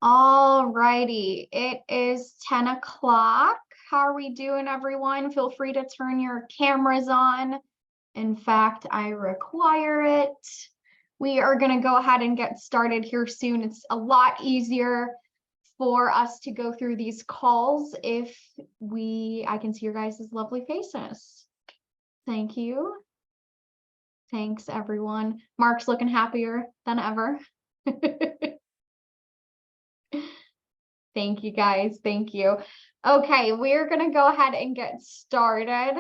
All righty, it is 10 o'clock. How are we doing, everyone? Feel free to turn your cameras on. In fact, I require it. We are going to go ahead and get started here soon. It's a lot easier for us to go through these calls if I can see your guys' lovely faces. Thank you. Thanks, everyone. Mark's looking happier than ever. Thank you, guys. Thank you. Okay, we're going to go ahead and get started.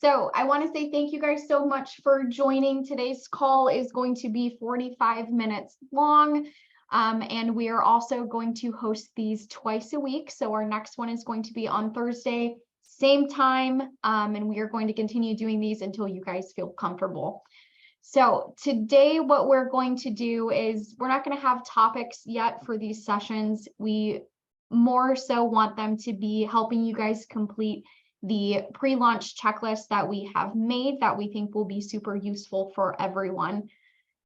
So I want to say thank you guys so much for joining. Today's call is going to be 45 minutes long, and we are also going to host these twice a week. So our next one is going to be on Thursday, same time, and we are going to continue doing these until you guys feel comfortable. So today, what we're going to do is we're not going to have topics yet for these sessions. We more so want them to be helping you guys complete the pre-launch checklist that we have made that we think will be super useful for everyone.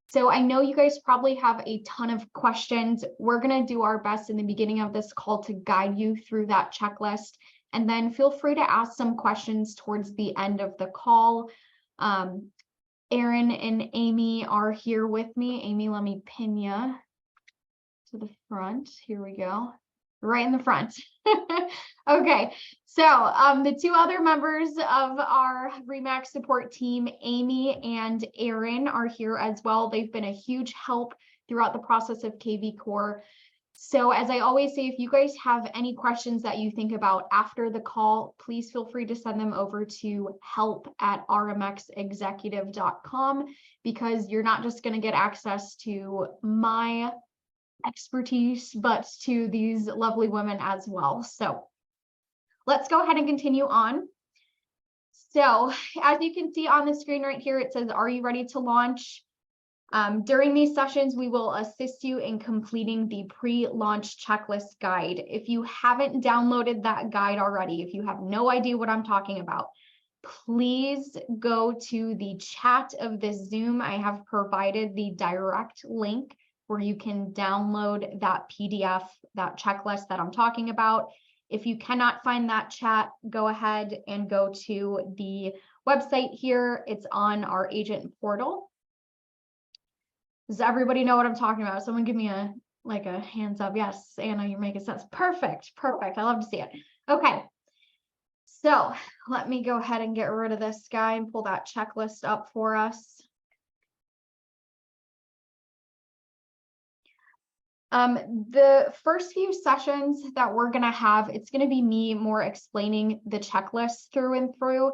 So I know you guys probably have a ton of questions. We're going to do our best in the beginning of this call to guide you through that checklist. And then feel free to ask some questions towards the end of the call. Erin and Amy are here with me. Amy, let me pin you to the front. Here we go. Right in the front. Okay, so the two other members of our RE/MAX support team, Amy and Erin, are here as well. They've been a huge help throughout the process of kvCORE. So as I always say, if you guys have any questions that you think about after the call, please feel free to send them over to help@rmxexecutive.com, because you're not just going to get access to my expertise, but to these lovely women as well. So let's go ahead and continue on. So as you can see on the screen right here, it says, "Are you ready to launch?" During these sessions, we will assist you in completing the pre-launch checklist guide. If you haven't downloaded that guide already, if you have no idea what I'm talking about, please go to the chat of this Zoom. I have provided the direct link where you can download that PDF, that checklist that I'm talking about. If you cannot find that chat, go ahead and go to the website here. It's on our agent portal. Does everybody know what I'm talking about? Someone give me a hands up. Yes, Anna, you're making sense. Perfect. I love to see it. Okay. So let me go ahead and get rid of this guy and pull that checklist up for us. The first few sessions that we're going to have, it's going to be me more explaining the checklist through and through.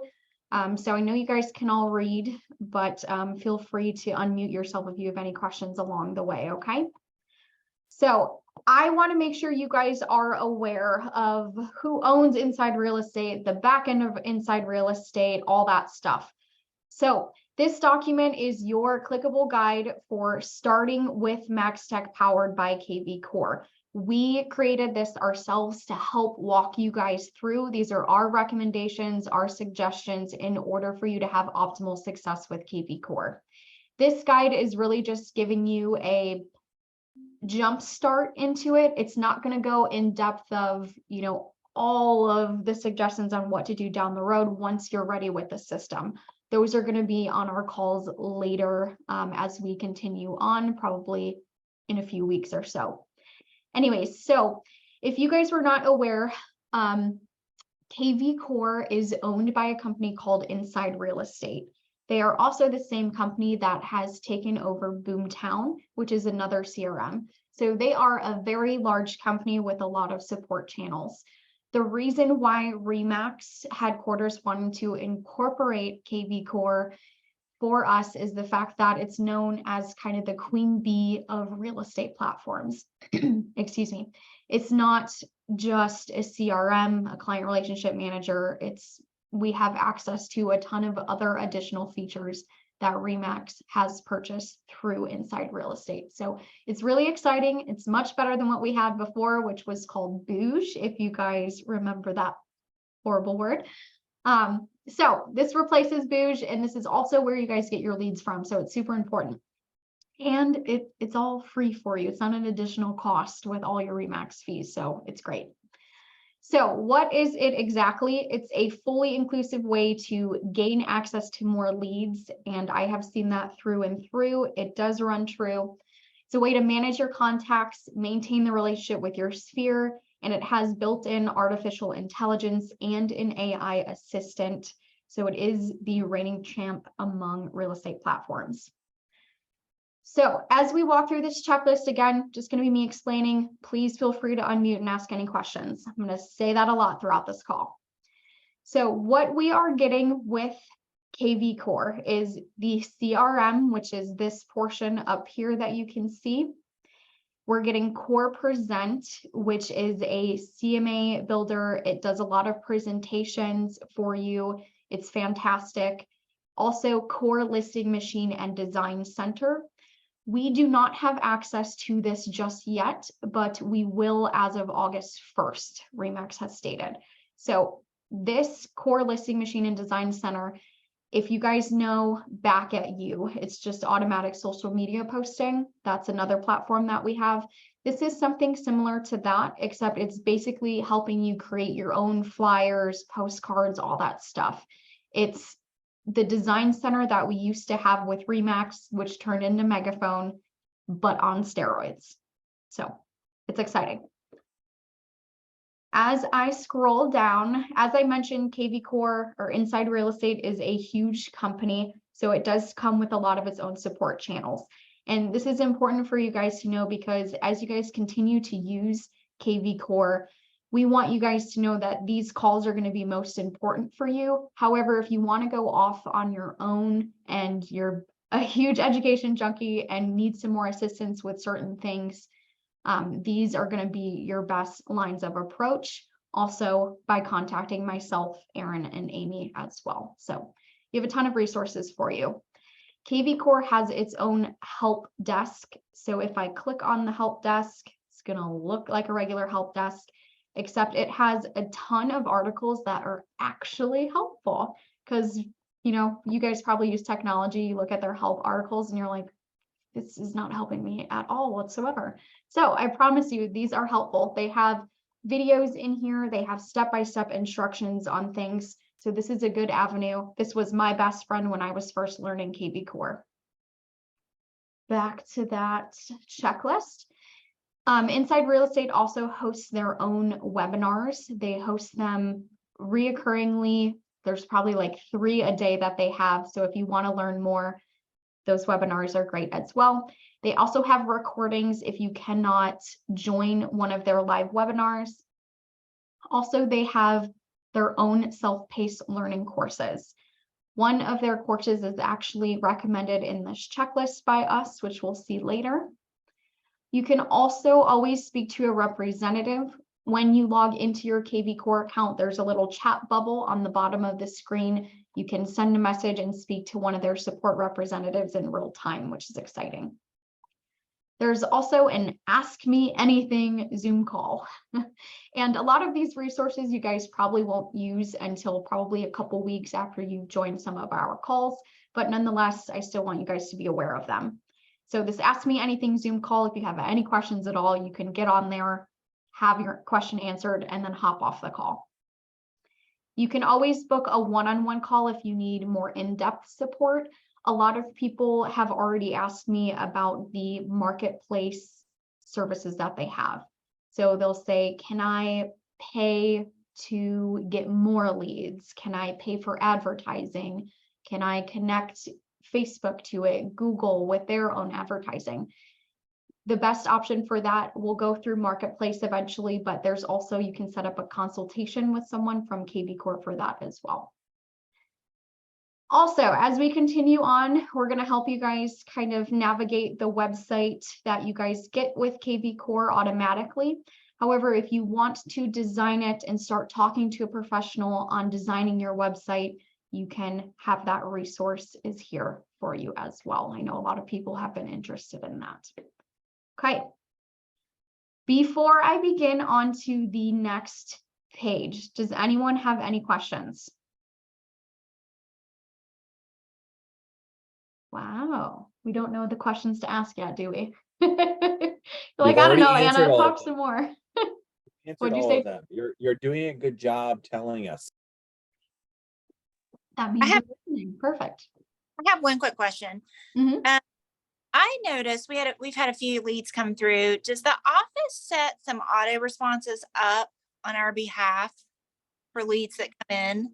So I know you guys can all read, but feel free to unmute yourself if you have any questions along the way, okay? So I want to make sure you guys are aware of who owns Inside Real Estate, the back end of Inside Real Estate, all that stuff. So this document is your clickable guide for starting with MaxTech powered by kvCORE. We created this ourselves to help walk you guys through. These are our recommendations, our suggestions in order for you to have optimal success with kvCORE. This guide is really just giving you a jump start into it. It's not going to go in depth of, all of the suggestions on what to do down the road once you're ready with the system. Those are going to be on our calls later as we continue on, probably in a few weeks or so. Anyways, so if you guys were not aware, kvCORE is owned by a company called Inside Real Estate. They are also the same company that has taken over Boomtown, which is another CRM. So they are a very large company with a lot of support channels. The reason why RE/MAX headquarters wanted to incorporate kvCORE for us is the fact that it's known as kind of the queen bee of real estate platforms. Excuse me. It's not just a CRM, a client relationship manager. We have access to a ton of other additional features that RE/MAX has purchased through Inside Real Estate. So it's really exciting. It's much better than what we had before, which was called Boosh, if you guys remember that horrible word. So this replaces Boosh, and this is also where you guys get your leads from. So it's super important. And it's all free for you. It's not an additional cost with all your RE/MAX fees, so it's great. So what is it exactly? It's a fully inclusive way to gain access to more leads, and I have seen that through and through. It does run true. It's a way to manage your contacts, maintain the relationship with your sphere, and it has built-in artificial intelligence and an AI assistant. So it is the reigning champ among real estate platforms. So as we walk through this checklist, again, just going to be me explaining. Please feel free to unmute and ask any questions. I'm going to say that a lot throughout this call. So what we are getting with KV Core is the CRM, which is this portion up here that you can see. We're getting Core Present, which is a CMA builder. It does a lot of presentations for you. It's fantastic. Also, Core Listing Machine and Design Center. We do not have access to this just yet, but we will as of August 1st, RE/MAX has stated. So this Core Listing Machine and Design Center, if you guys know Back at You, it's just automatic social media posting. That's another platform that we have. This is something similar to that, except it's basically helping you create your own flyers, postcards, all that stuff. It's the design center that we used to have with RE/MAX, which turned into Megaphone, but on steroids. So it's exciting. As I scroll down, as I mentioned, KV Core or Inside Real Estate is a huge company, so it does come with a lot of its own support channels. And this is important for you guys to know, because as you guys continue to use KV Core, we want you guys to know that these calls are going to be most important for you. However, if you want to go off on your own and you're a huge education junkie and need some more assistance with certain things, these are going to be your best lines of approach. Also by contacting myself, Erin, and Amy as well. So you have a ton of resources for you. KV Core has its own help desk. So if I click on the help desk, it's going to look like a regular help desk, except it has a ton of articles that are actually helpful, because, you know, you guys probably use technology, you look at their help articles and you're like, this is not helping me at all whatsoever. So I promise you, these are helpful. They have videos in here. They have step-by-step instructions on things. So this is a good avenue. This was my best friend when I was first learning KV Core. Back to that checklist. Inside Real Estate also hosts their own webinars. They host them reoccurringly. There's probably like 3 a day that they have. So if you want to learn more, those webinars are great as well. They also have recordings if you cannot join one of their live webinars. Also, they have their own self-paced learning courses. One of their courses is actually recommended in this checklist by us, which we'll see later. You can also always speak to a representative. When you log into your KV Core account, there's a little chat bubble on the bottom of the screen. You can send a message and speak to one of their support representatives in real time, which is exciting. There's also an Ask Me Anything Zoom call. And a lot of these resources you guys probably won't use until probably a couple weeks after you join some of our calls, but nonetheless, I still want you guys to be aware of them. So this Ask Me Anything Zoom call, if you have any questions at all, you can get on there, have your question answered, and then hop off the call. You can always book a one-on-one call if you need more in-depth support. A lot of people have already asked me about the marketplace services that they have. So they'll say, can I pay to get more leads? Can I pay for advertising? Can I connect Facebook to it, Google with their own advertising? The best option for that will go through Marketplace eventually, but there's also, you can set up a consultation with someone from KV Core for that as well. Also, as we continue on, we're going to help you guys kind of navigate the website that you guys get with KV Core automatically. However, if you want to design it and start talking to a professional on designing your website, you can have that resource is here for you as well. I know a lot of people have been interested in that. Okay. Before I begin on to the next page, does anyone have any questions? Wow. We don't know the questions to ask yet, do we? You're You've like, I don't already know, answered Anna, all talk of them. some more. Answered What'd you all say? of them. You're doing a good job telling us. That means have- you're listening. Perfect. I have one quick question. Mhm. I noticed we've had a few leads come through. Does the office set some auto responses up on our behalf for leads that come in?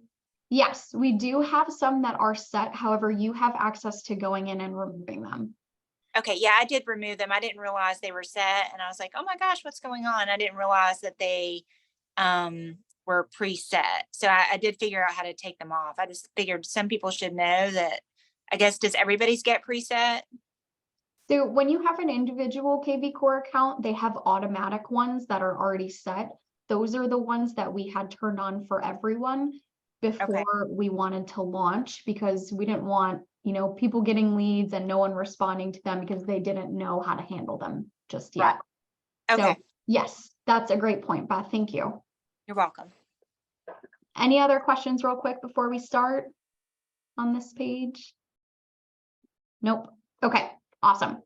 Yes, we do have some that are set. However, you have access to going in and removing them. Okay, yeah, I did remove them. I didn't realize they were set, and I was like, "Oh my gosh, what's going on?" I didn't realize that they were preset. So I did figure out how to take them off. I just figured some people should know that. I guess, does everybody's get preset? So when you have an individual KV Core account, they have automatic ones that are already set. Those are the ones that we had turned on for everyone before we wanted to launch, because we didn't want, people getting leads and no one responding to them because they didn't know how to handle them just yet. Right. Okay. So yes, that's a great point, Beth. Thank you. You're welcome. Any other questions real quick before we start on this page? Nope. Okay, awesome.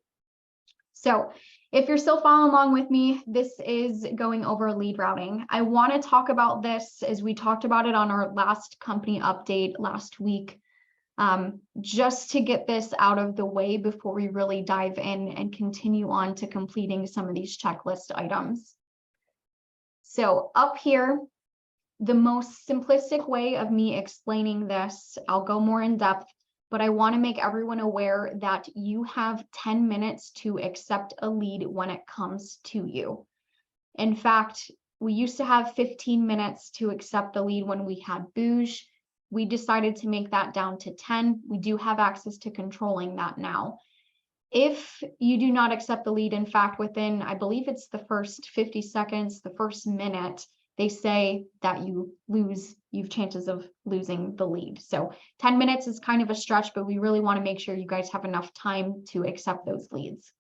So if you're still following along with me, this is going over lead routing. I want to talk about this as we talked about it on our last company update last week, just to get this out of the way before we really dive in and continue on to completing some of these checklist items. So up here, the most simplistic way of me explaining this, I'll go more in depth, but I want to make everyone aware that you have 10 minutes to accept a lead when it comes to you. In fact, we used to have 15 minutes to accept a lead when we had Boosh. We decided to make that down to 10. We do have access to controlling that now. If you do not accept the lead, in fact, within, I believe it's the first 50 seconds, the first minute, they say that you've chances of losing the lead. So 10 minutes is kind of a stretch, but we really want to make sure you guys have enough time to accept those leads.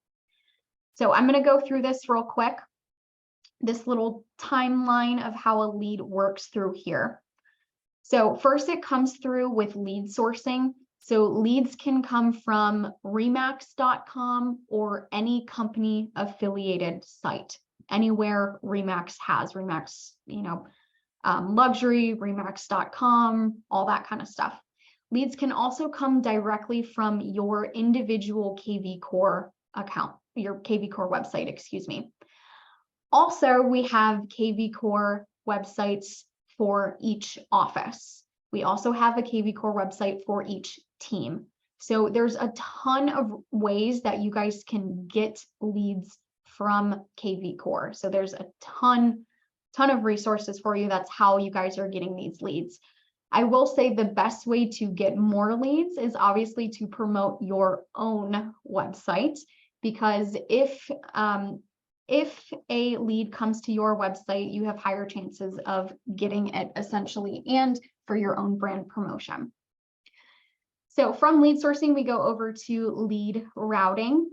So I'm going to go through this real quick, this little timeline of how a lead works through here. So first it comes through with lead sourcing. So leads can come from remax.com or any company affiliated site. Anywhere Remax has, Remax, luxury, remax.com, all that kind of stuff. Leads can also come directly from your individual KV Core account, your KV Core website, excuse me. Also, we have KV Core websites for each office. We also have a KV Core website for each team. So there's a ton of ways that you guys can get leads from KV Core. So there's a ton of resources for you. That's how you guys are getting these leads. I will say the best way to get more leads is obviously to promote your own website, because if a lead comes to your website, you have higher chances of getting it essentially, and for your own brand promotion. So from lead sourcing, we go over to lead routing.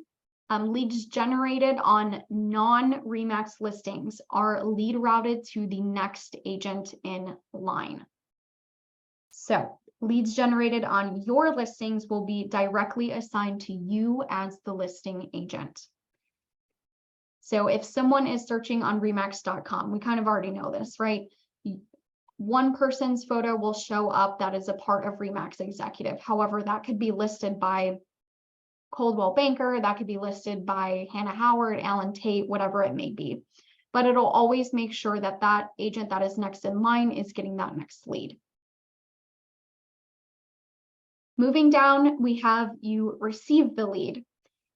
Leads generated on non-Remax listings are lead routed to the next agent in line. So leads generated on your listings will be directly assigned to you as the listing agent. So if someone is searching on remax.com, we kind of already know this, right? One person's photo will show up that is a part of Remax Executive. However, that could be listed by Coldwell Banker, that could be listed by Hannah Howard, Alan Tate, whatever it may be. But it'll always make sure that that agent that is next in line is getting that next lead. Moving down, we have you receive the lead.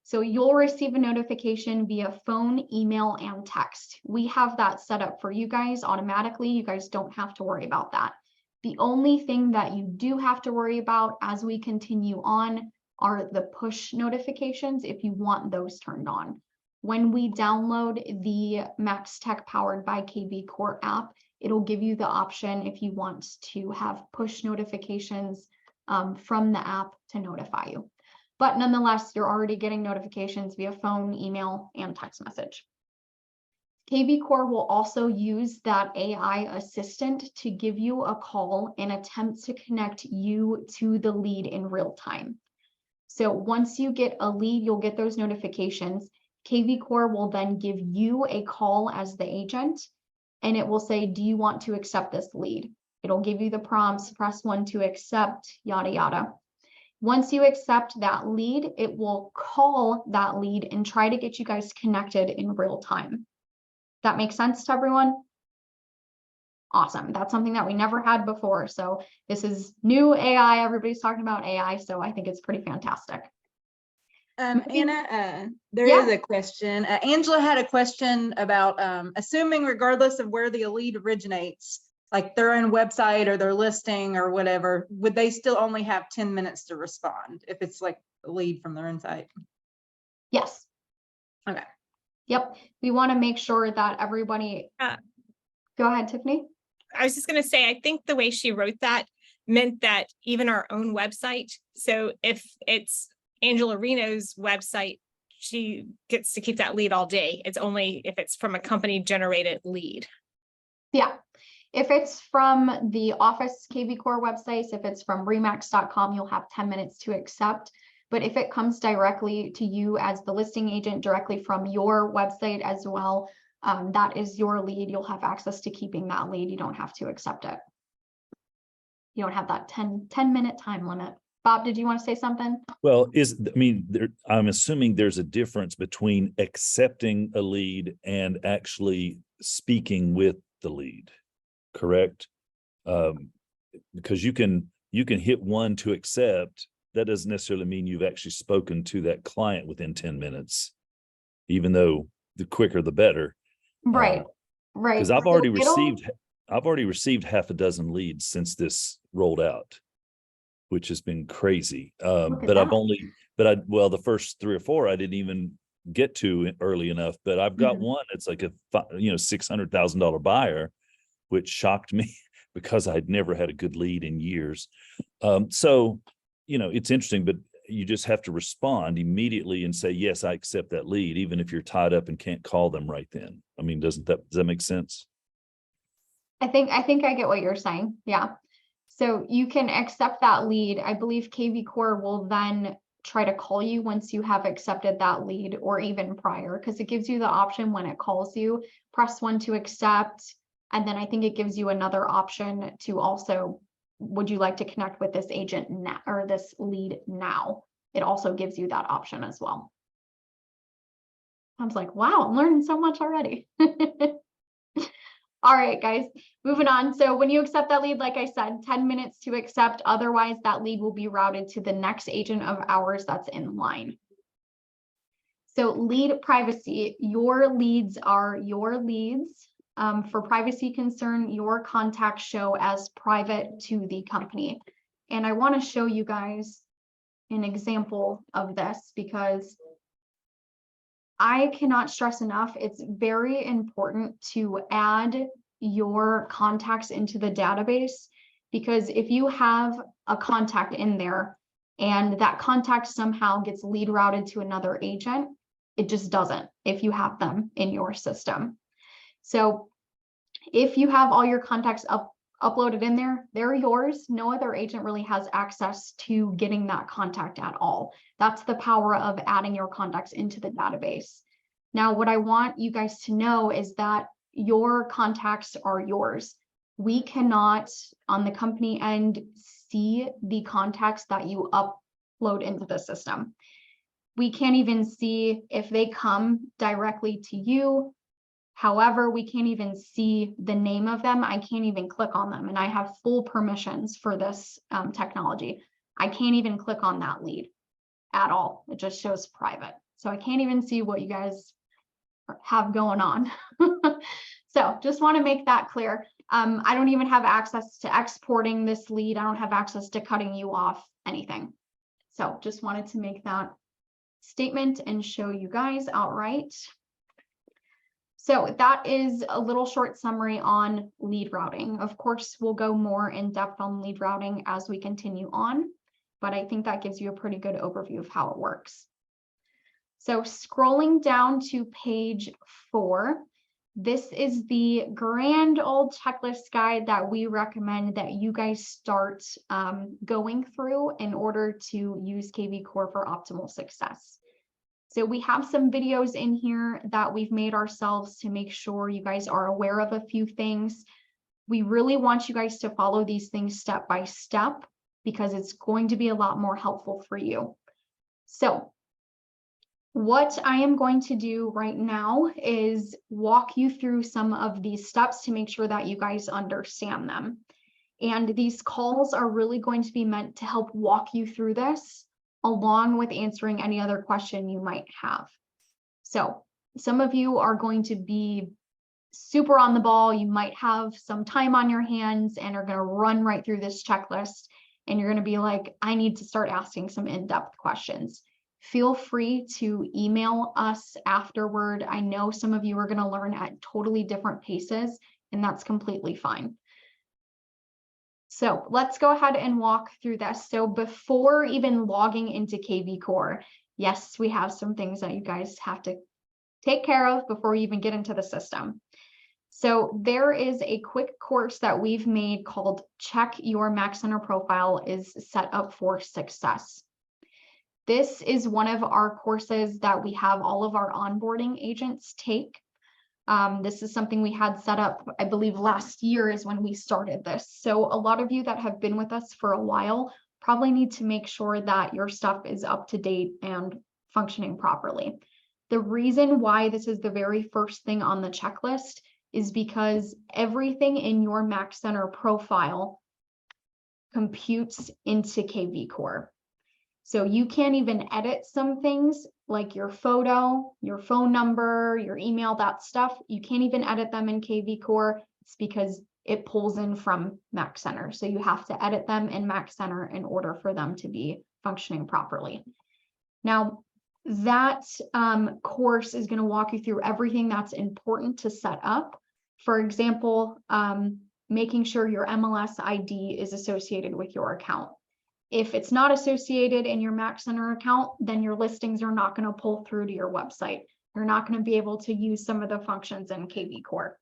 So you'll receive a notification via phone, email, and text. We have that set up for you guys automatically. You guys don't have to worry about that. The only thing that you do have to worry about as we continue on are the push notifications if you want those turned on. When we download the MaxTech powered by KV Core app, it'll give you the option if you want to have push notifications from the app to notify you. But nonetheless, you're already getting notifications via phone, email, and text message. KV Core will also use that AI assistant to give you a call and attempt to connect you to the lead in real time. So once you get a lead, you'll get those notifications. KV Core will then give you a call as the agent, and it will say, do you want to accept this lead? It'll give you the prompts, press 1 to accept, yada, yada. Once you accept that lead, it will call that lead and try to get you guys connected in real time. That makes sense to everyone? Awesome. That's something that we never had before. So this is new AI. Everybody's talking about AI. So I think it's pretty fantastic. Anna, there Yeah. is a question. Angela had a question about assuming regardless of where the lead originates, like their own website or their listing or whatever, would they still only have 10 minutes to respond if it's like a lead from their own site? Yes. Okay. Yep. We want to make sure that everybody. Go ahead, Tiffany. I was just going to say, I think the way she wrote that meant that even our own website. So if it's Angela Reno's website, she gets to keep that lead all day. It's only if it's from a company generated lead. Yeah. If it's from the Office KV Core websites, if it's from remax.com, you'll have 10 minutes to accept. But if it comes directly to you as the listing agent directly from your website as well, that is your lead. You'll have access to keeping that lead. You don't have to accept it. You don't have that 10-minute time limit. Bob, did you want to say something? Well, I'm assuming there's a difference between accepting a lead and actually speaking with the lead, correct? Because you can hit 1 to accept. That doesn't necessarily mean you've actually spoken to that client within 10 minutes, even though the quicker the better. Right. Right. Because I've already received half a dozen leads since this rolled out, which has been crazy. But the first 3 or 4 I didn't even get to early enough, but I've got one. It's like a $600,000 buyer, which shocked me because I'd never had a good lead in years. So, it's interesting, but you just have to respond immediately and say, yes, I accept that lead, even if you're tied up and can't call them right then. I mean, does that make sense? I think I get what you're saying. Yeah. So you can accept that lead. I believe KV Core will then try to call you once you have accepted that lead, or even prior, because it gives you the option when it calls you, press 1 to accept. And then I think it gives you another option to also, would you like to connect with this agent now or this lead now? It also gives you that option as well. I was like, wow, I'm learning so much already. All right, guys, moving on. So when you accept that lead, like I said, 10 minutes to accept. Otherwise, that lead will be routed to the next agent of ours that's in line. So lead privacy, your leads are your leads. For privacy concern, your contacts show as private to the company. And I want to show you guys an example of this because I cannot stress enough, it's very important to add your contacts into the database, because if you have a contact in there and that contact somehow gets lead routed to another agent, it just doesn't if you have them in your system. So if you have all your contacts uploaded in there, they're yours. No other agent really has access to getting that contact at all. That's the power of adding your contacts into the database. Now, what I want you guys to know is that your contacts are yours. We cannot, on the company end, see the contacts that you upload into the system. We can't even see if they come directly to you. However, we can't even see the name of them. I can't even click on them, and I have full permissions for this technology. I can't even click on that lead at all. It just shows private. So I can't even see what you guys have going on. So just want to make that clear. I don't even have access to exporting this lead. I don't have access to cutting you off, anything. So just wanted to make that statement and show you guys outright. So that is a little short summary on lead routing. Of course, we'll go more in depth on lead routing as we continue on, but I think that gives you a pretty good overview of how it works. So scrolling down to page 4, This is the grand old checklist guide that we recommend that you guys start going through in order to use KV Core for optimal success. So we have some videos in here that we've made ourselves to make sure you guys are aware of a few things. We really want you guys to follow these things step by step because it's going to be a lot more helpful for you. So what I am going to do right now is walk you through some of these steps to make sure that you guys understand them. And these calls are really going to be meant to help walk you through this, along with answering any other question you might have. So some of you are going to be super on the ball. You might have some time on your hands and are going to run right through this checklist. And you're going to be like, I need to start asking some in-depth questions. Feel free to email us afterward. I know some of you are going to learn at totally different paces, and that's completely fine. So let's go ahead and walk through this. So before even logging into KV Core, yes, we have some things that you guys have to take care of before you even get into the system. So there is a quick course that we've made called Check Your Mac Center Profile is Set Up for Success. This is one of our courses that we have all of our onboarding agents take. This is something we had set up, I believe last year is when we started this. So a lot of you that have been with us for a while probably need to make sure that your stuff is up to date and functioning properly. The reason why this is the very first thing on the checklist is because everything in your Mac Center profile computes into KV Core. So you can't even edit some things like your photo, your phone number, your email, that stuff. You can't even edit them in KV Core. It's because it pulls in from Mac Center. So you have to edit them in Mac Center in order for them to be functioning properly. Now, that course is going to walk you through everything that's important to set up. For example, making sure your MLS ID is associated with your account. If it's not associated in your Mac Center account, then your listings are not going to pull through to your website. You're not going to be able to use some of the functions in KV Core.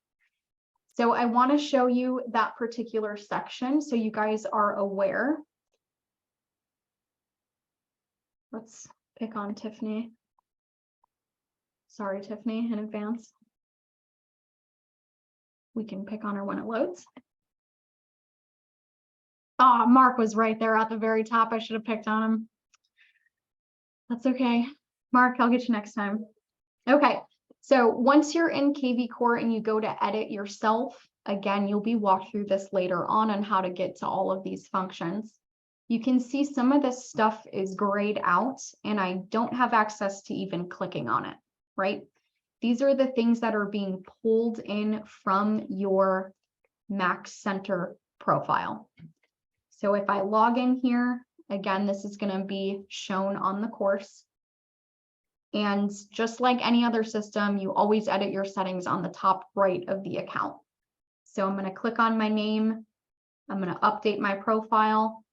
So I want to show you that particular section so you guys are aware. Let's pick on Tiffany. Sorry, Tiffany, in advance. We can pick on her when it loads. Oh, Mark was right there at the very top. I should have picked on him. That's okay. Mark, I'll get you next time. Okay, so once you're in KV Core and you go to edit yourself, again, you'll be walked through this later on how to get to all of these functions. You can see some of this stuff is grayed out and I don't have access to even clicking on it, right? These are the things that are being pulled in from your Mac Center profile. So if I log in here, again, this is going to be shown on the course. And just like any other system, you always edit your settings on the top right of the account. So I'm going to click on my name. I'm going to update my profile.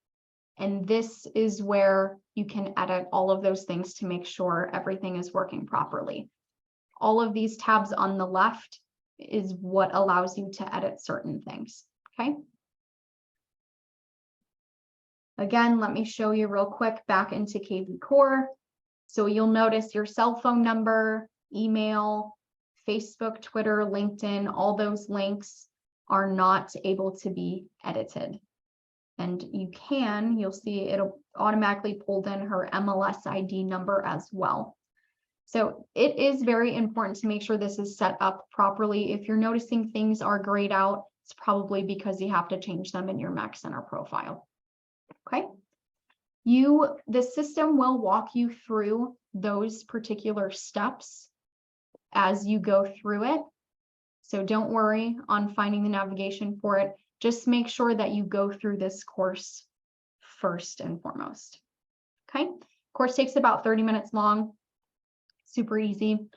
And this is where you can edit all of those things to make sure everything is working properly. All of these tabs on the left is what allows you to edit certain things, okay? Again, let me show you real quick back into KV Core. So you'll notice your cell phone number, email, Facebook, Twitter, LinkedIn, all those links are not able to be edited. And you'll see it'll automatically pull in her MLS ID number as well. So it is very important to make sure this is set up properly. If you're noticing things are grayed out, it's probably because you have to change them in your Mac Center profile. Okay. The system will walk you through those particular steps as you go through it. So don't worry on finding the navigation for it. Just make sure that you go through this course first and foremost. Okay. Course takes about 30 minutes long. Super easy.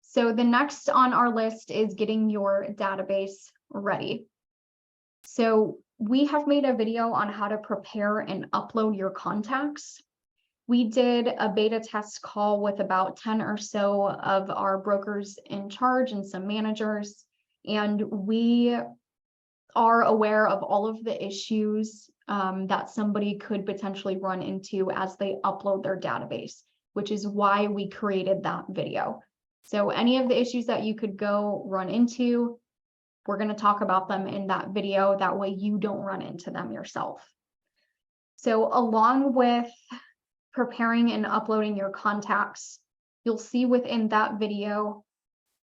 So the next on our list is getting your database ready. So we have made a video on how to prepare and upload your contacts. We did a beta test call with about 10 or so of our brokers in charge and some managers, and we are aware of all of the issues that somebody could potentially run into as they upload their database, which is why we created that video. So any of the issues that you could go run into, we're going to talk about them in that video. That way you don't run into them yourself. So along with preparing and uploading your contacts, you'll see within that video,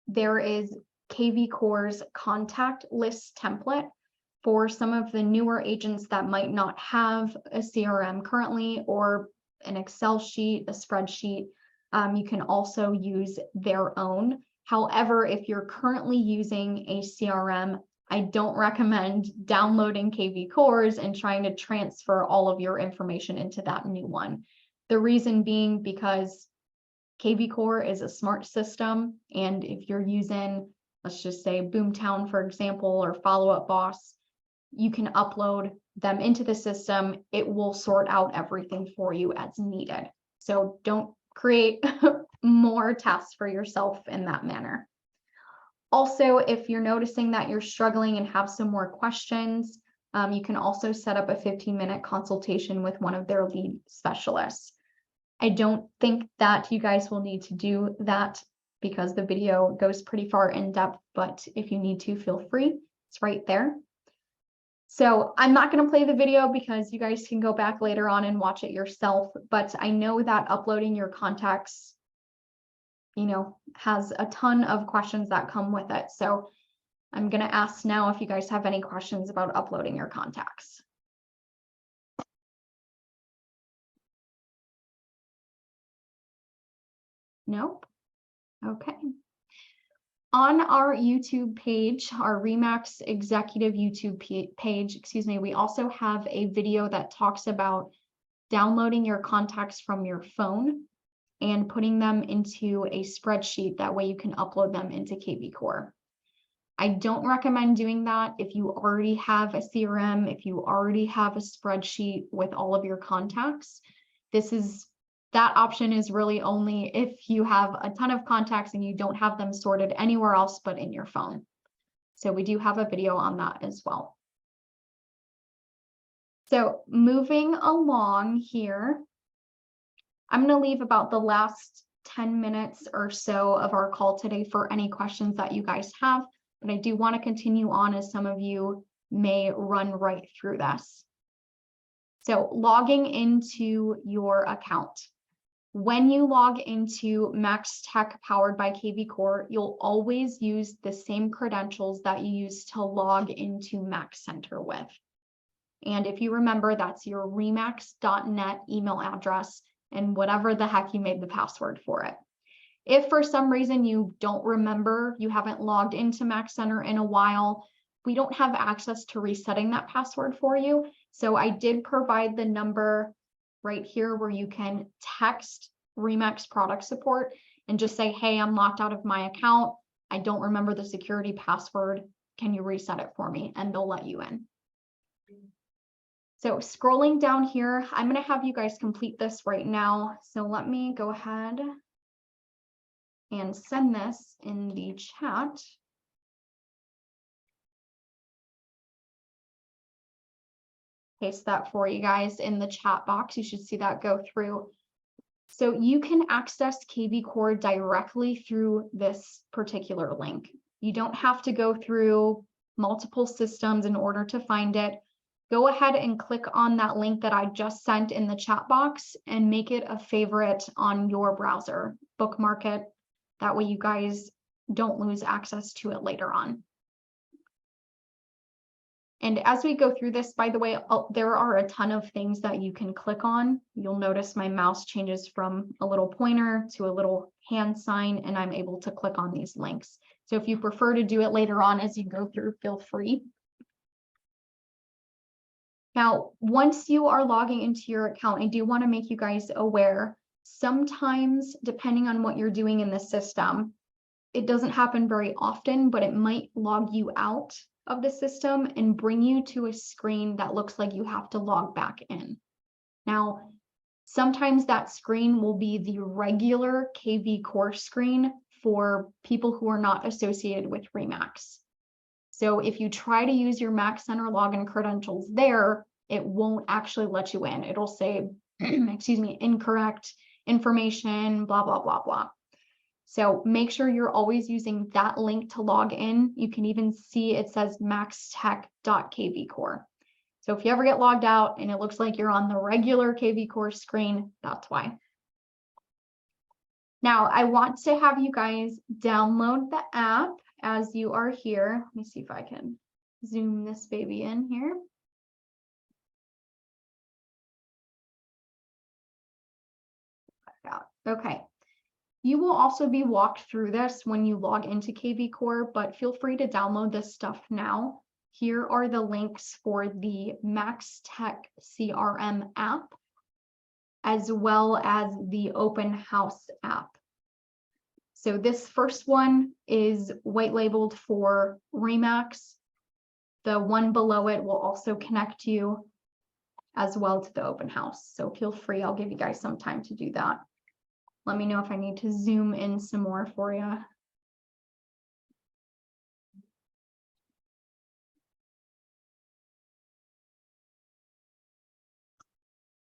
there is kvCORE's contact list template for some of the newer agents that might not have a CRM currently, or an Excel sheet, a spreadsheet. You can also use their own. However, if you're currently using a CRM, I don't recommend downloading kvCORE's and trying to transfer all of your information into that new one. The reason being because kvCORE is a smart system, and if you're using, let's just say Boomtown, for example, or Follow Up Boss, you can upload them into the system. It will sort out everything for you as needed. So don't create more tasks for yourself in that manner. Also, if you're noticing that you're struggling and have some more questions, you can also set up a 15-minute consultation with one of their lead specialists. I don't think that you guys will need to do that because the video goes pretty far in depth, but if you need to, feel free. It's right there. So I'm not going to play the video because you guys can go back later on and watch it yourself, but I know that uploading your contacts, has a ton of questions that come with it. So I'm going to ask now if you guys have any questions about uploading your contacts. Nope. Okay. On our YouTube page, our RE/MAX Executive YouTube page, we also have a video that talks about downloading your contacts from your phone and putting them into a spreadsheet. That way you can upload them into kvCORE. I don't recommend doing that if you already have a CRM, if you already have a spreadsheet with all of your contacts. That option is really only if you have a ton of contacts and you don't have them sorted anywhere else but in your phone. So we do have a video on that as well. So moving along here, I'm going to leave about the last 10 minutes or so of our call today for any questions that you guys have, but I do want to continue on as some of you may run right through this. So logging into your account. When you log into MaxTech powered by kvCORE, you'll always use the same credentials that you use to log into MaxCenter with. And if you remember, that's your remax.net email address and whatever the heck you made the password for it. If for some reason you don't remember, you haven't logged into MaxCenter in a while, we don't have access to resetting that password for you. So I did provide the number right here where you can text RE/MAX product support and just say, hey, I'm locked out of my account. I don't remember the security password. Can you reset it for me? And they'll let you in. So scrolling down here, I'm going to have you guys complete this right now. So let me go ahead and send this in the chat. Paste that for you guys in the chat box. You should see that go through. So you can access kvCORE directly through this particular link. You don't have to go through multiple systems in order to find it. Go ahead and click on that link that I just sent in the chat box and make it a favorite on your browser. Bookmark it. That way you guys don't lose access to it later on. And as we go through this, by the way, there are a ton of things that you can click on. You'll notice my mouse changes from a little pointer to a little hand sign, and I'm able to click on these links. So if you prefer to do it later on as you go through, feel free. Now, once you are logging into your account, I do want to make you guys aware, sometimes depending on what you're doing in the system, it doesn't happen very often, but it might log you out of the system and bring you to a screen that looks like you have to log back in. Now, Sometimes that screen will be the regular KV Core screen for people who are not associated with Remax. So if you try to use your Mac Center login credentials there, it won't actually let you in. It'll say, excuse me, incorrect information, blah, blah, blah, blah. So make sure you're always using that link to log in. You can even see it says maxtech.kvcore. So if you ever get logged out and it looks like you're on the regular KV Core screen, that's why. Now, I want to have you guys download the app as you are here. Let me see if I can zoom this baby in here. Okay. You will also be walked through this when you log into KV Core, but feel free to download this stuff now. Here are the links for the MaxTech CRM app, as well as the Open House app. So this first one is white labeled for Remax. The one below it will also connect you as well to the Open House. So feel free, I'll give you guys some time to do that. Let me know if I need to zoom in some more for you.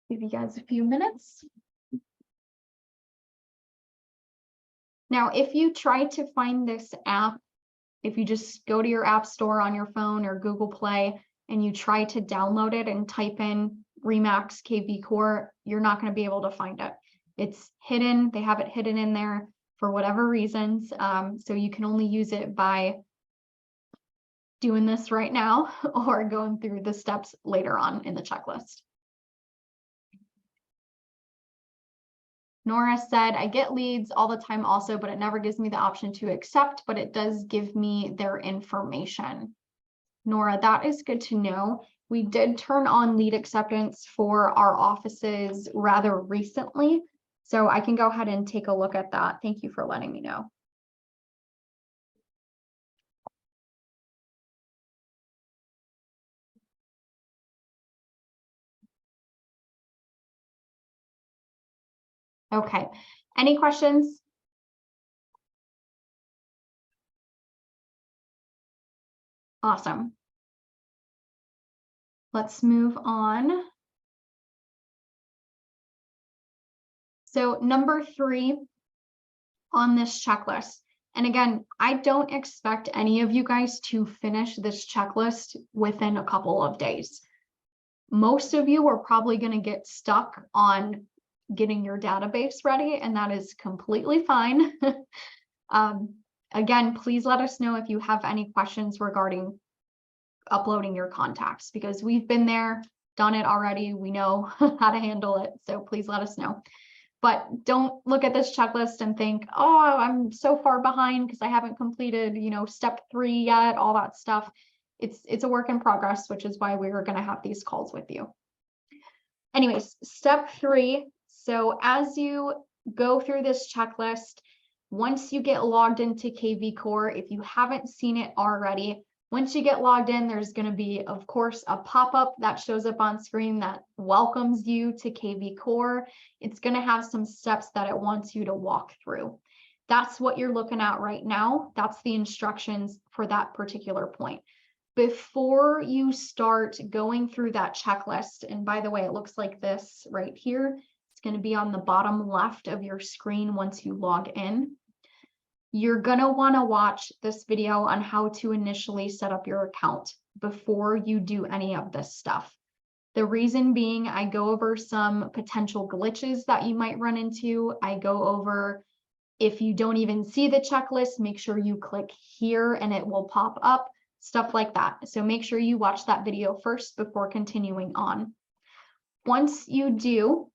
Give you guys a few minutes. Now, if you try to find this app, if you just go to your app store on your phone or Google Play and you try to download it and type in Remax KV Core, you're not going to be able to find it. It's hidden. They have it hidden in there for whatever reasons. So you can only use it by doing this right now or going through the steps later on in the checklist. Nora said, I get leads all the time also, but it never gives me the option to accept, but it does give me their information. Nora, that is good to know. We did turn on lead acceptance for our offices rather recently, so I can go ahead and take a look at that. Thank you for letting me know. Okay, any questions? Awesome. Let's move on. So number 3 on this checklist, and again, I don't expect any of you guys to finish this checklist within a couple of days. Most of you are probably going to get stuck on getting your database ready, and that is completely fine. Again, please let us know if you have any questions regarding uploading your contacts, because we've been there, done it already. We know how to handle it. So please let us know. But don't look at this checklist and think, oh, I'm so far behind because I haven't completed, step 3 yet, all that stuff. It's a work in progress, which is why we were going to have these calls with you. Anyways, step 3. So as you go through this checklist, once you get logged into KV Core, if you haven't seen it already, once you get logged in, there's going to be, of course, a pop-up that shows up on screen that welcomes you to KV Core. It's going to have some steps that it wants you to walk through. That's what you're looking at right now. That's the instructions for that particular point. Before you start going through that checklist, and by the way, it looks like this right here. It's going to be on the bottom left of your screen once you log in. You're going to want to watch this video on how to initially set up your account before you do any of this stuff. The reason being, I go over some potential glitches that you might run into. I go over, if you don't even see the checklist, make sure you click here and it will pop up, stuff like that. So make sure you watch that video first before continuing on. Once you do,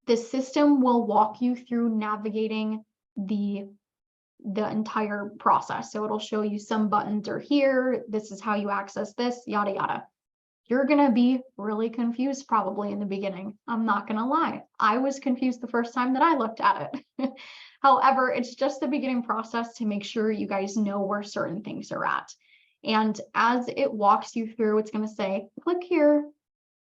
the system will walk you through navigating the entire process. So it'll show you some buttons are here. This is how you access this, yada, yada. You're going to be really confused probably in the beginning. I'm not going to lie. I was confused the first time that I looked at it. However, it's just the beginning process to make sure you guys know where certain things are at. And as it walks you through, it's going to say, click here,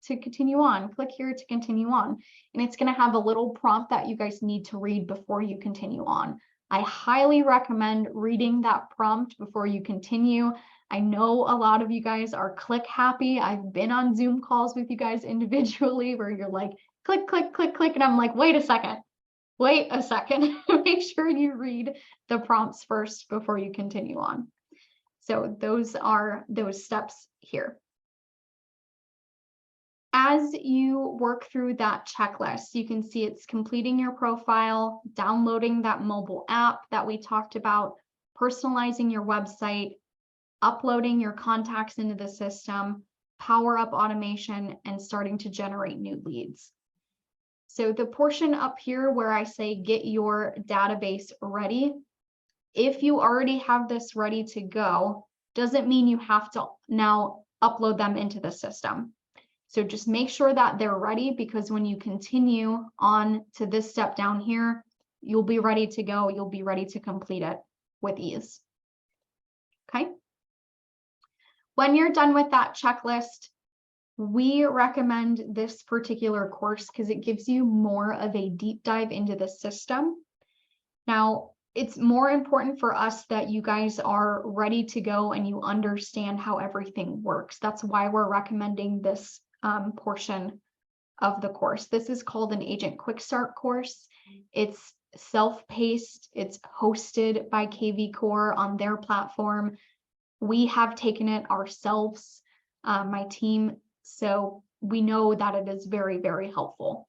to continue on, click here to continue on. And it's going to have a little prompt that you guys need to read before you continue on. I highly recommend reading that prompt before you continue. I know a lot of you guys are click happy. I've been on Zoom calls with you guys individually where you're like, click, click, click, click. And I'm like, wait a second. Make sure you read the prompts first before you continue on. So those are those steps here. As you work through that checklist, you can see it's completing your profile, downloading that mobile app that we talked about, personalizing your website, uploading your contacts into the system, power up automation, and starting to generate new leads. So the portion up here where I say get your database ready, if you already have this ready to go, doesn't mean you have to now upload them into the system. So just make sure that they're ready, because when you continue on to this step down here, you'll be ready to go. You'll be ready to complete it with ease. Okay. When you're done with that checklist, we recommend this particular course because it gives you more of a deep dive into the system. Now, it's more important for us that you guys are ready to go and you understand how everything works. That's why we're recommending this portion of the course. This is called an Agent Quick Start course. It's self-paced. It's hosted by kvCORE on their platform. We have taken it ourselves, my team, so we know that it is very, very helpful.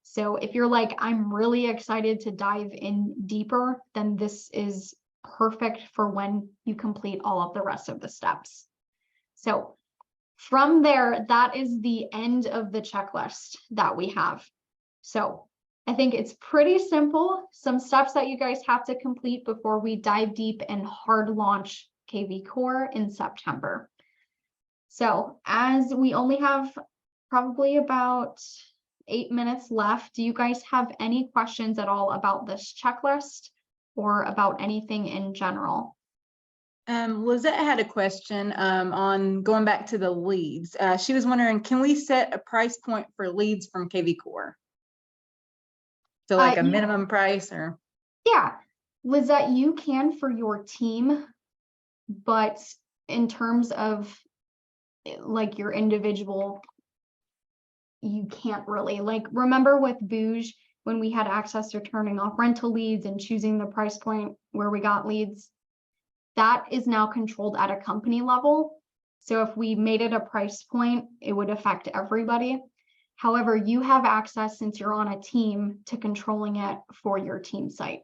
So if you're like, I'm really excited to dive in deeper, then this is perfect for when you complete all of the rest of the steps. So from there, that is the end of the checklist that we have. So I think it's pretty simple. Some steps that you guys have to complete before we dive deep and hard launch kvCORE in September. So as we only have probably about 8 minutes left, do you guys have any questions at all about this checklist or about anything in general? Lizette had a question on going back to the leads. She was wondering, can we set a price point for leads from kvCORE? So like a Yeah. minimum price or? Yeah, Lizette, you can for your team, but in terms of like your individual, you can't really. Like, remember with Booge, when we had access to turning off rental leads and choosing the price point where we got leads, that is now controlled at a company level. So if we made it a price point, it would affect everybody. However, you have access, since you're on a team, to controlling it for your team site.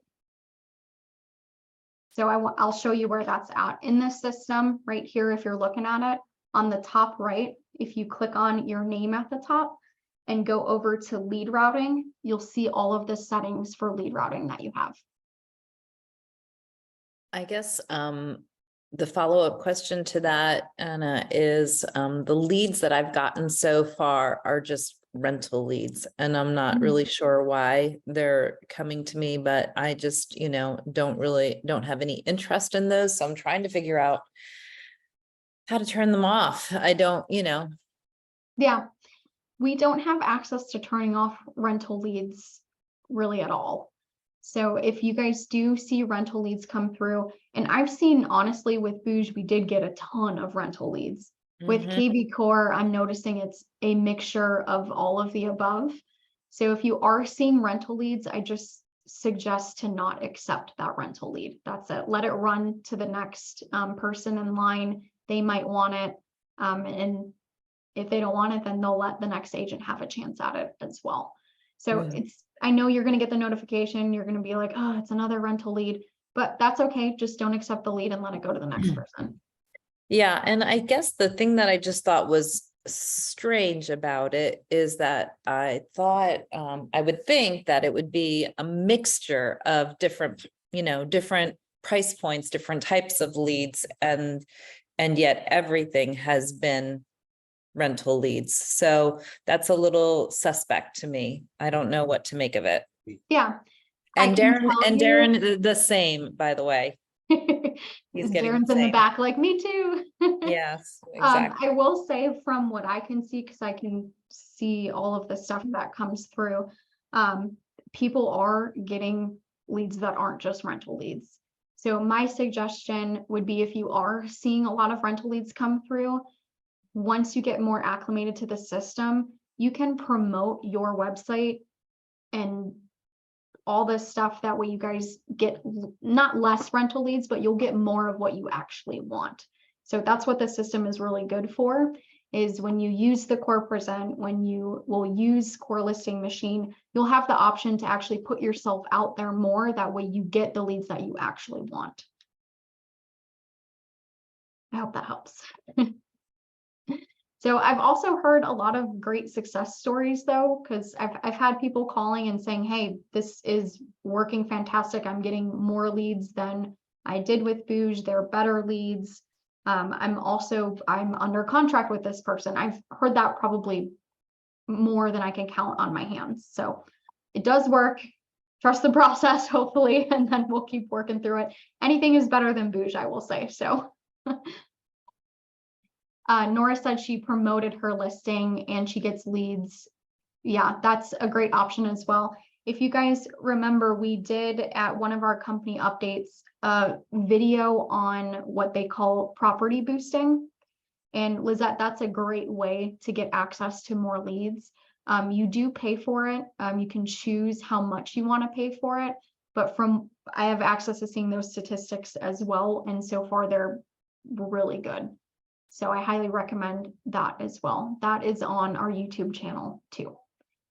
So I'll show you where that's at in this system right here. If you're looking at it on the top right, if you click on your name at the top and go over to lead routing, you'll see all of the settings for lead routing that you have. I guess the follow-up question to that, Anna, is the leads that I've gotten so far are just rental leads, and I'm not really sure why they're coming to me, but I just, don't have any interest in those. So I'm trying to figure out how to turn them off. I don't, Yeah, we don't have access to turning off rental leads really at all. So if you guys do see rental leads come through, and I've seen, honestly, with Booge, we did get a ton of rental leads. With kvCORE, I'm noticing it's a mixture of all of the above. So if you are seeing rental leads, I just suggest to not accept that rental lead. That's it. Let it run to the next person in line. They might want it. And if they don't want it, then they'll let the next agent have a chance at it as well. So I know you're going to get the notification. You're going to be like, oh, it's another rental lead, but that's okay. Just don't accept the lead and let it go to the next person. Yeah, and I guess the thing that I just thought was strange about it is that I thought I would think that it would be a mixture of different price points, different types of leads, and yet everything has been rental leads. So that's a little suspect to me. I don't know what to make of it. Yeah. And Darren, the same, by the way. He's getting Darren's in the back like, me too. Yes, exactly. I will say, from what I can see, because I can see all of the stuff that comes through. People are getting leads that aren't just rental leads. So my suggestion would be, if you are seeing a lot of rental leads come through, once you get more acclimated to the system, you can promote your website and all this stuff. That way you guys get not less rental leads, but you'll get more of what you actually want. So that's what the system is really good for, is when you use the Core Present, when you will use Core Listing Machine, you'll have the option to actually put yourself out there more. That way you get the leads that you actually want. I hope that helps. So I've also heard a lot of great success stories though, because I've had people calling and saying, hey, this is working fantastic. I'm getting more leads than I did with Booge. They're better leads. I'm under contract with this person. I've heard that probably more than I can count on my hands. So it does work. Trust the process, hopefully, and then we'll keep working through it. Anything is better than Booge, I will say. So Nora said she promoted her listing and she gets leads. Yeah, that's a great option as well. If you guys remember, we did at one of our company updates a video on what they call property boosting. And Lizette, that's a great way to get access to more leads. You do pay for it. You can choose how much you want to pay for it. But I have access to seeing those statistics as well. And so far they're really good. So I highly recommend that as well. That is on our YouTube channel too.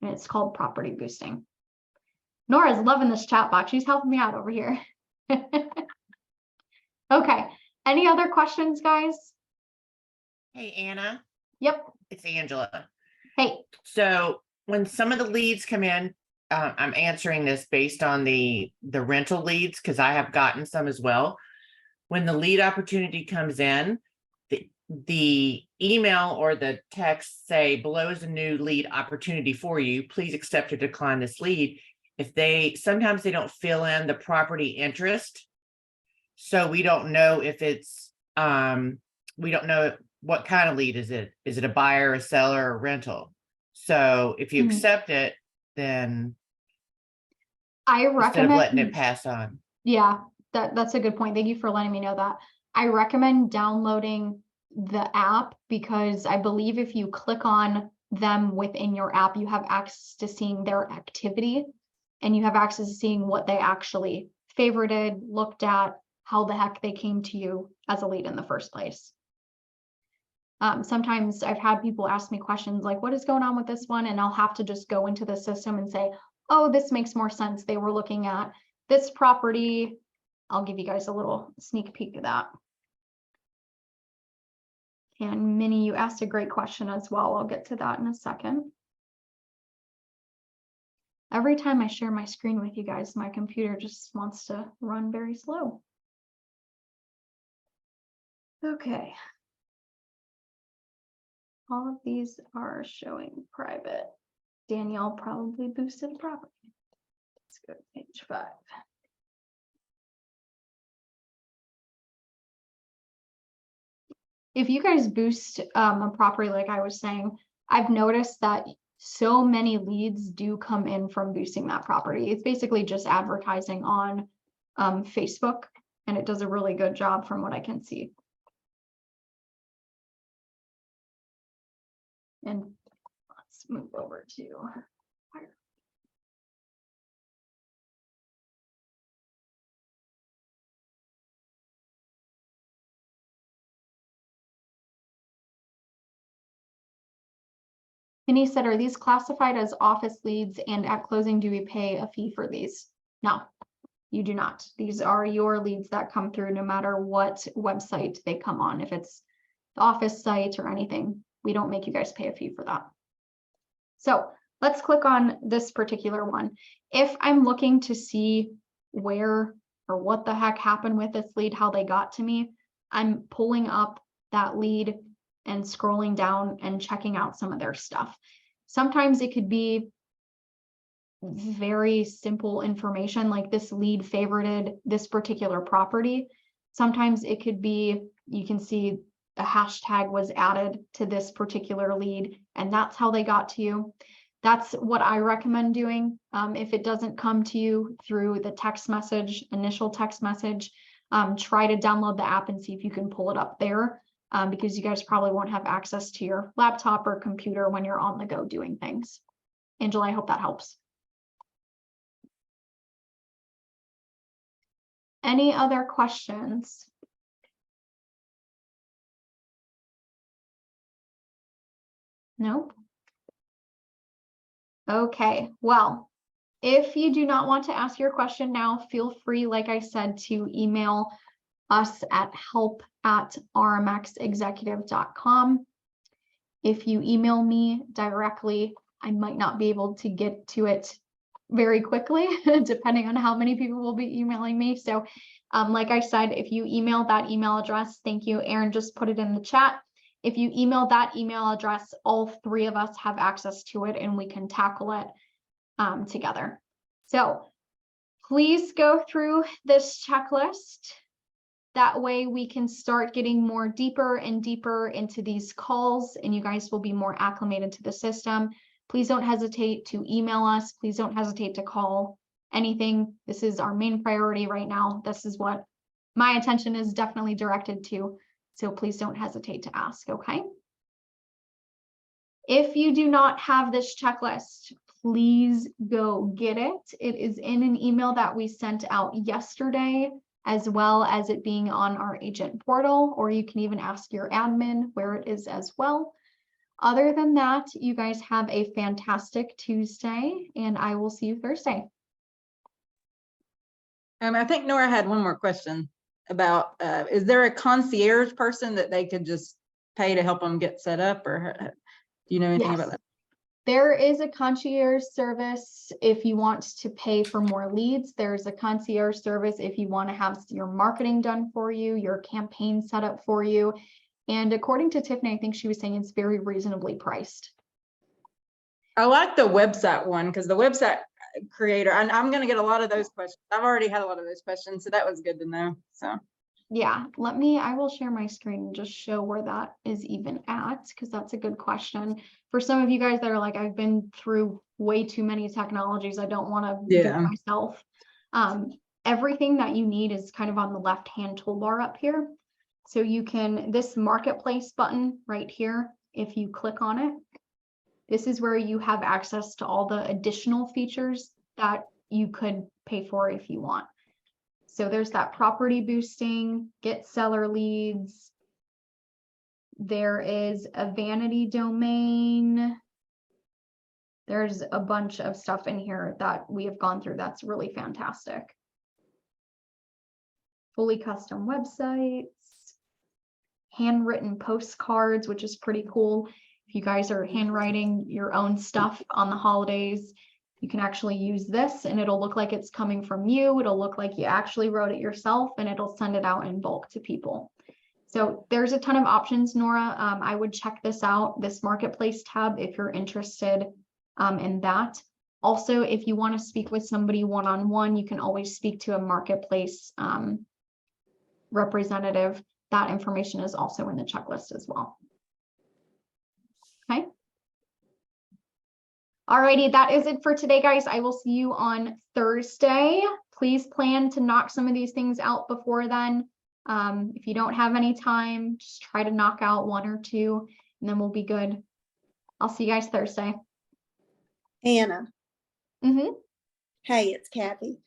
And it's called Property Boosting. Nora's loving this chat box. She's helping me out over here. Okay. Any other questions, guys? Hey, Anna, Yep. it's Angela. Hey. So when some of the leads come in, I'm answering this based on the rental leads, because I have gotten some as well. When the lead opportunity comes in, the email or the text say, below is a new lead opportunity for you. Please accept or decline this lead. Sometimes they don't fill in the property interest. So we don't know if it's, we don't know what kind of lead is it? Is it a buyer, a seller, or a rental? So if you accept it, then I recommend instead of letting it pass on. Yeah, that's a good point. Thank you for letting me know that. I recommend downloading the app, because I believe if you click on them within your app, you have access to seeing their activity, and you have access to seeing what they actually favorited, looked at, how the heck they came to you as a lead in the first place. Sometimes I've had people ask me questions like, what is going on with this one? And I'll have to just go into the system and say, oh, this makes more sense. They were looking at this property. I'll give you guys a little sneak peek of that. And Minnie, you asked a great question as well. I'll get to that in a second. Every time I share my screen with you guys, my computer just wants to run very slow. Okay. All of these are showing private. Danielle probably boosted a property. Let's go to page 5. If you guys boost a property, like I was saying, I've noticed that so many leads do come in from boosting that property. It's basically just advertising on Facebook, and it does a really good job from what I can see. And let's move over to fire. Minnie said, are these classified as office leads, and at closing, do we pay a fee for these? No, you do not. These are your leads that come through no matter what website they come on. If it's the office site or anything, we don't make you guys pay a fee for that. So let's click on this particular one. If I'm looking to see where or what the heck happened with this lead, how they got to me, I'm pulling up that lead and scrolling down and checking out some of their stuff. Sometimes it could be very simple information, like this lead favorited this particular property. Sometimes it could be, you can see a hashtag was added to this particular lead, and that's how they got to you. That's what I recommend doing. If it doesn't come to you through the text message, initial text message, try to download the app and see if you can pull it up there, because you guys probably won't have access to your laptop or computer when you're on the go doing things. Angela, I hope that helps. Any other questions? Nope. Okay, well, if you do not want to ask your question now, feel free, like I said, to email us at help@rmxexecutive.com. If you email me directly, I might not be able to get to it very quickly, depending on how many people will be emailing me. So like I said, if you email that email address, thank you, Aaron just put it in the chat. If you email that email address, all three of us have access to it and we can tackle it together. So please go through this checklist. That way we can start getting more deeper and deeper into these calls, and you guys will be more acclimated to the system. Please don't hesitate to email us. Please don't hesitate to call anything. This is our main priority right now. This is what my attention is definitely directed to. So please don't hesitate to ask, okay? If you do not have this checklist, please go get it. It is in an email that we sent out yesterday, as well as it being on our agent portal, or you can even ask your admin where it is as well. Other than that, you guys have a fantastic Tuesday, and I will see you Thursday. I think Nora had one more question about, is there a concierge person that they could just pay to help them get set up, or do you know anything about Yes. that? There is a concierge service if you want to pay for more leads. There's a concierge service if you want to have your marketing done for you, your campaign set up for you. And according to Tiffany, I think she was saying it's very reasonably priced. I like the website one, because the website creator, and I'm going to get a lot of those questions. I've already had a lot of those questions, so that was good to know. So Yeah, I will share my screen and just show where that is even at, because that's a good question. For some of you guys that are like, I've been through way too many technologies, I don't want to do it Yeah. myself. Everything that you need is kind of on the left-hand toolbar up here. So you can, this marketplace button right here, if you click on it, this is where you have access to all the additional features that you could pay for if you want. So there's that property boosting, get seller leads. There is a vanity domain. There's a bunch of stuff in here that we have gone through that's really fantastic. Fully custom websites, handwritten postcards, which is pretty cool. If you guys are handwriting your own stuff on the holidays, you can actually use this and it'll look like it's coming from you. It'll look like you actually wrote it yourself, and it'll send it out in bulk to people. So there's a ton of options, Nora. I would check this out, this marketplace tab, if you're interested in that. Also, if you want to speak with somebody one-on-one, you can always speak to a marketplace representative. That information is also in the checklist as well. Okay. Alrighty, that is it for today, guys. I will see you on Thursday. Please plan to knock some of these things out before then. If you don't have any time, just try to knock out one or two, and then we'll be good. I'll see you guys Thursday. Hannah, hey, it's Kathy.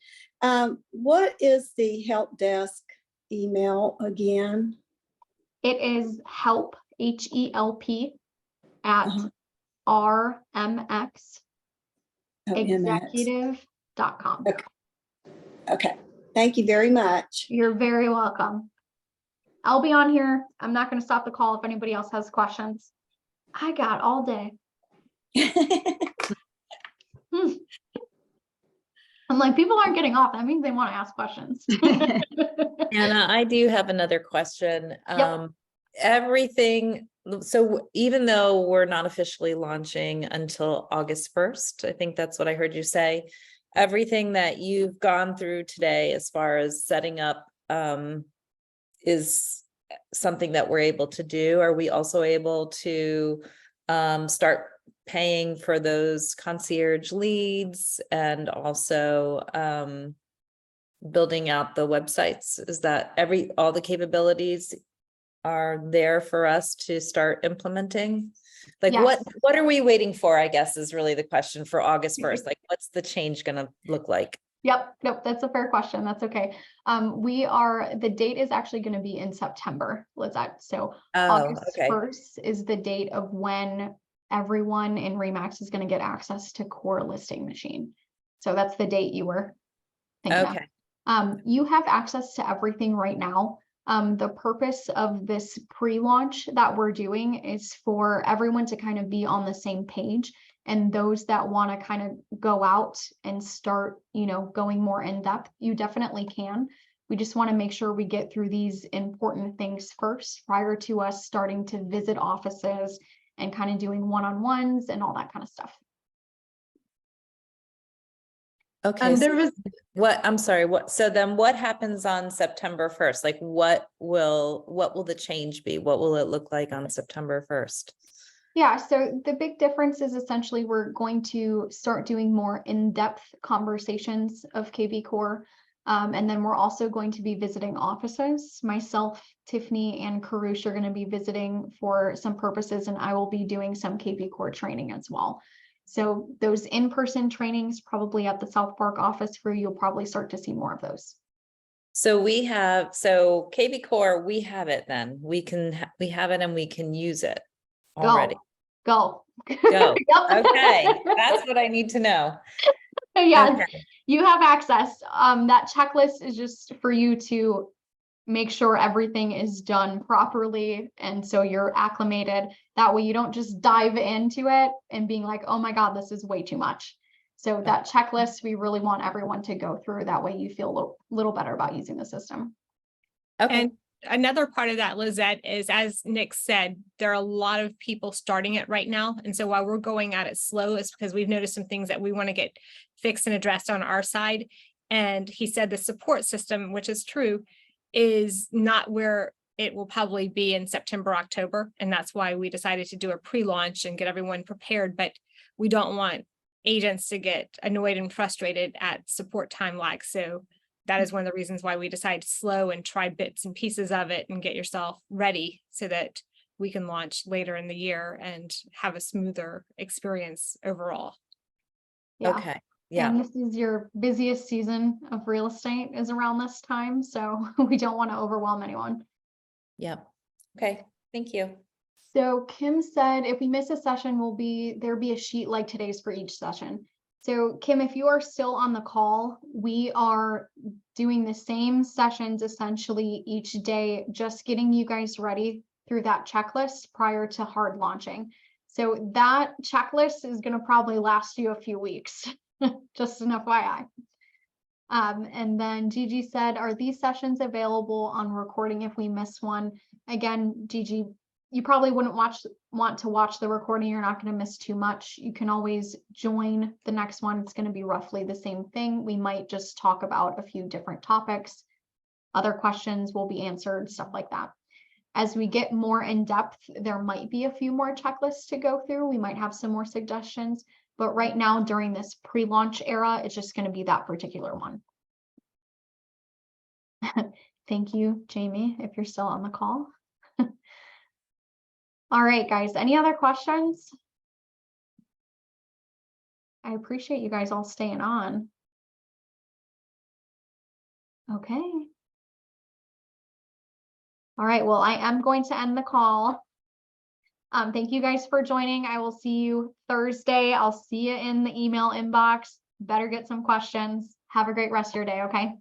What is the help desk email again? It is help, HELP, at rmxexecutive.com. Okay, thank you very much. You're very welcome. I'll be on here. I'm not going to stop the call if anybody else has questions. I got all day. I'm like, people aren't getting off. That means they want to ask questions. Anna, I do have another question. Yep. Everything, so even though we're not officially launching until August 1st, I think that's what I heard you say, everything that you've gone through today as far as setting up is something that we're able to do? Are we also able to start paying for those concierge leads and also building out the websites? Is that all the capabilities are there for us to start implementing? Like Yes. what are we waiting for, I guess, is really the question for August 1st. Like, what's the change gonna look like? Yep, nope, that's a fair question. That's okay. The date is actually going to be in September, Lizette. So Oh, August okay. 1st is the date of when everyone in Remax is going to get access to Core Listing Machine. So that's the date you were thinking of. Okay. You have access to everything right now. The purpose of this pre-launch that we're doing is for everyone to kind of be on the same page. And those that want to kind of go out and start, going more in depth, you definitely can. We just want to make sure we get through these important things first prior to us starting to visit offices and kind of doing one-on-ones and all that kind of stuff. Okay. There was, I'm sorry, so then what happens on September 1st? Like what will the change be? What will it look like on September 1st? Yeah, so the big difference is essentially we're going to start doing more in-depth conversations of KV Core. And then we're also going to be visiting offices. Myself, Tiffany, and Karush are going to be visiting for some purposes, and I will be doing some KV Core training as well. So those in-person trainings, probably at the South Park office for you, you'll probably start to see more of those. So KV Core, we have it then. We have it and we can use it already. Go. Go. Yep. Okay, that's what I need to know. Yes, Okay. you have access. That checklist is just for you to make sure everything is done properly. And so you're acclimated. That way you don't just dive into it and being like, oh my God, this is way too much. So that checklist, we really want everyone to go through. That way you feel a little better about using the system. Okay. And another part of that, Lizette, is as Nick said, there are a lot of people starting it right now. And so while we're going at it slow, it's because we've noticed some things that we want to get fixed and addressed on our side. And he said the support system, which is true, is not where it will probably be in September, October. And that's why we decided to do a pre-launch and get everyone prepared. But we don't want agents to get annoyed and frustrated at support time lag. So that is one of the reasons why we decided to slow and try bits and pieces of it and get yourself ready so that we can launch later in the year and have a smoother experience overall. Yeah. Okay. Yeah. And this is your busiest season of real estate is around this time. So we don't want to overwhelm anyone. Yep. Okay. Thank you. So Kim said, if we miss a session, there'll be a sheet like today's for each session. So Kim, if you are still on the call, we are doing the same sessions essentially each day, just getting you guys ready through that checklist prior to hard launching. So that checklist is going to probably last you a few weeks, just an FYI. And then Gigi said, are these sessions available on recording if we miss one? Again, Gigi, you probably wouldn't want to watch the recording. You're not going to miss too much. You can always join the next one. It's going to be roughly the same thing. We might just talk about a few different topics. Other questions will be answered, stuff like that. As we get more in depth, there might be a few more checklists to go through. We might have some more suggestions, but right now during this pre-launch era, it's just going to be that particular one. Thank you, Jamie, if you're still on the call. All right, guys, any other questions? I appreciate you guys all staying on. Okay. All right, well, I am going to end the call. Thank you guys for joining. I will see you Thursday. I'll see you in the email inbox. Better get some questions. Have a great rest of your day, okay?